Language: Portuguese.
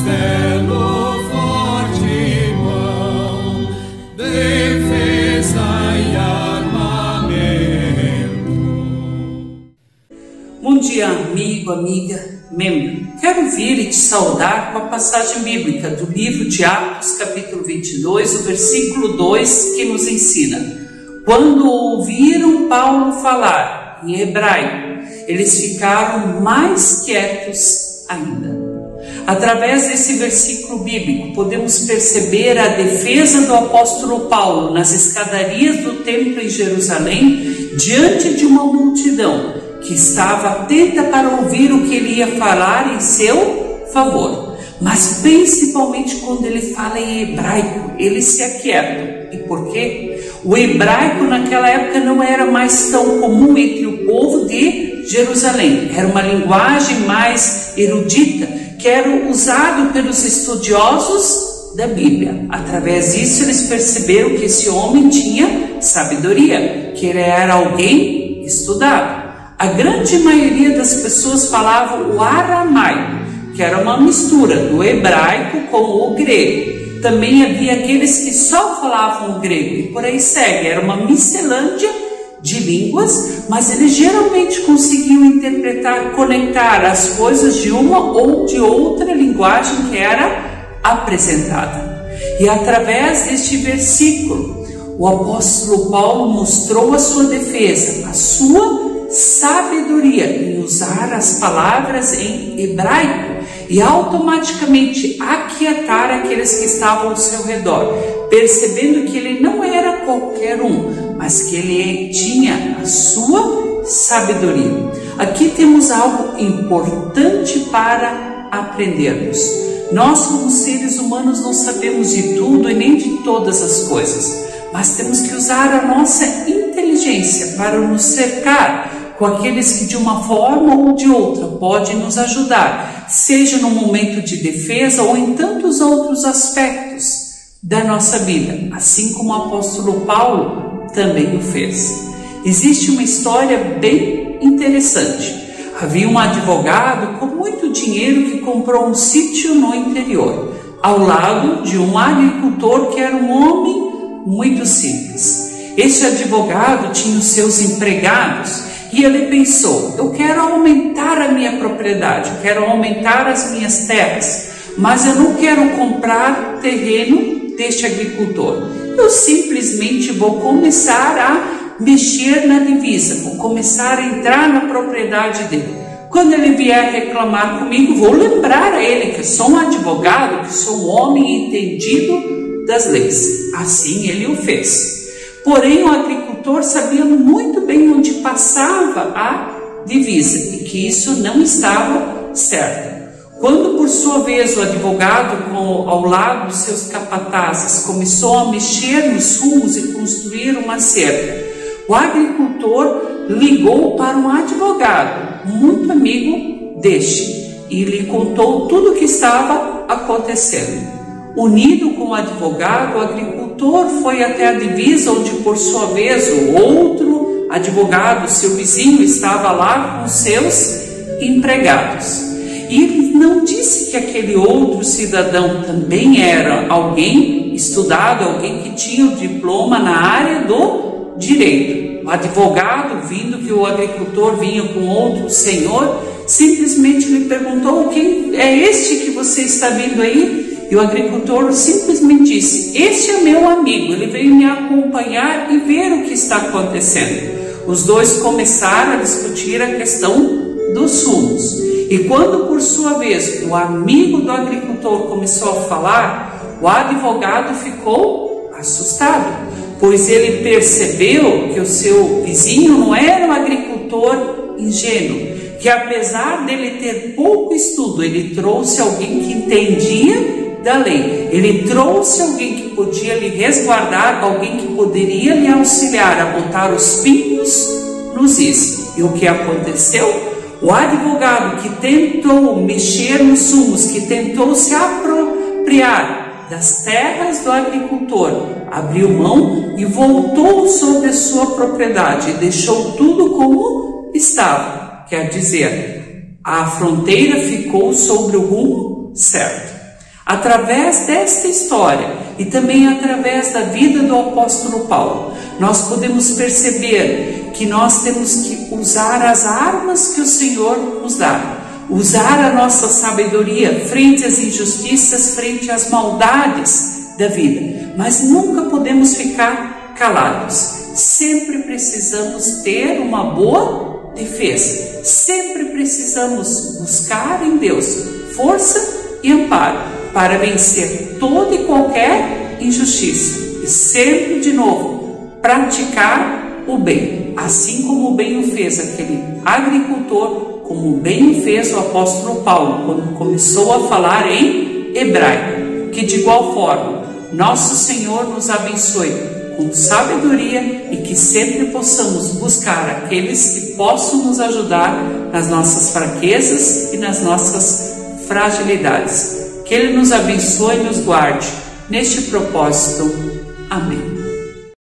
castelo forte mão, defesa e armamento. Bom dia, amigo, amiga, membro. Quero vir e te saudar com a passagem bíblica do livro de Atos, capítulo 22, o versículo 2, que nos ensina: quando ouviram Paulo falar em hebraico, eles ficaram mais quietos ainda. Através desse versículo bíblico, podemos perceber a defesa do apóstolo Paulo nas escadarias do templo em Jerusalém, diante de uma multidão que estava atenta para ouvir o que ele ia falar em seu favor. Mas principalmente quando ele fala em hebraico, ele se aquieta. E por quê? O hebraico naquela época não era mais tão comum entre o povo de Jerusalém. Era uma linguagem mais erudita, que era usado pelos estudiosos da Bíblia. Através disso eles perceberam que esse homem tinha sabedoria, que ele era alguém estudado. A grande maioria das pessoas falavam o aramaico, que era uma mistura do hebraico com o grego. Também havia aqueles que só falavam o grego e por aí segue. Era uma miscelânea de línguas, mas eles geralmente conseguiam interpretar, conectar as coisas de uma ou de outra linguagem que era apresentada. E através deste versículo, o apóstolo Paulo mostrou a sua defesa, a sua sabedoria em usar as palavras em hebraico e automaticamente aquietar aqueles que estavam ao seu redor, percebendo que ele não era qualquer um, mas que ele tinha a sua sabedoria. Aqui temos algo importante para aprendermos. Nós, como seres humanos, não sabemos de tudo e nem de todas as coisas, mas temos que usar a nossa inteligência para nos cercar com aqueles que de uma forma ou de outra podem nos ajudar, seja no momento de defesa ou em tantos outros aspectos da nossa vida, assim como o apóstolo Paulo também o fez. Existe uma história bem interessante. Havia um advogado com muito dinheiro que comprou um sítio no interior, ao lado de um agricultor que era um homem muito simples. Esse advogado tinha os seus empregados e ele pensou: eu quero aumentar a minha propriedade, eu quero aumentar as minhas terras, mas eu não quero comprar terreno deste agricultor. Eu simplesmente vou começar a mexer na divisa, vou começar a entrar na propriedade dele. Quando ele vier reclamar comigo, vou lembrar a ele que sou um advogado, que sou um homem entendido das leis. Assim ele o fez. Porém, o agricultor sabia muito bem onde passava a divisa e que isso não estava certo. Quando, por sua vez, o advogado, ao lado dos seus capatazes, começou a mexer nos rumos e construir uma cerca, o agricultor ligou para um advogado, muito amigo deste, e lhe contou tudo o que estava acontecendo. Unido com o advogado, o agricultor foi até a divisa, onde por sua vez o outro advogado, seu vizinho, estava lá com seus empregados. E ele não disse que aquele outro cidadão também era alguém estudado, alguém que tinha o diploma na área do direito. O advogado, vindo que o agricultor vinha com outro senhor, simplesmente lhe perguntou: quem é este que você está vindo aí? E o agricultor simplesmente disse: este é meu amigo, ele veio me acompanhar e ver o que está acontecendo. Os dois começaram a discutir a questão dos rumos. E quando, por sua vez, o amigo do agricultor começou a falar, o advogado ficou assustado, pois ele percebeu que o seu vizinho não era um agricultor ingênuo, que apesar dele ter pouco estudo, ele trouxe alguém que entendia da lei. Ele trouxe alguém que podia lhe resguardar, alguém que poderia lhe auxiliar a botar os pingos nos is. E o que aconteceu? O advogado que tentou mexer nos rumos, que tentou se apropriar das terras do agricultor, abriu mão e voltou sobre a sua propriedade e deixou tudo como estava. Quer dizer, a fronteira ficou sobre o rumo certo. Através desta história e também através da vida do apóstolo Paulo, nós podemos perceber que nós temos que usar as armas que o Senhor nos dá, usar a nossa sabedoria frente às injustiças, frente às maldades da vida, mas nunca podemos ficar calados. Sempre precisamos ter uma boa defesa, sempre precisamos buscar em Deus força e amparo para vencer toda e qualquer injustiça e sempre de novo praticar o bem, assim como o bem o fez aquele agricultor, como bem o fez o apóstolo Paulo quando começou a falar em hebraico. Que de igual forma nosso Senhor nos abençoe com sabedoria e que sempre possamos buscar aqueles que possam nos ajudar nas nossas fraquezas e nas nossas fragilidades. Que Ele nos abençoe e nos guarde neste propósito. Amém.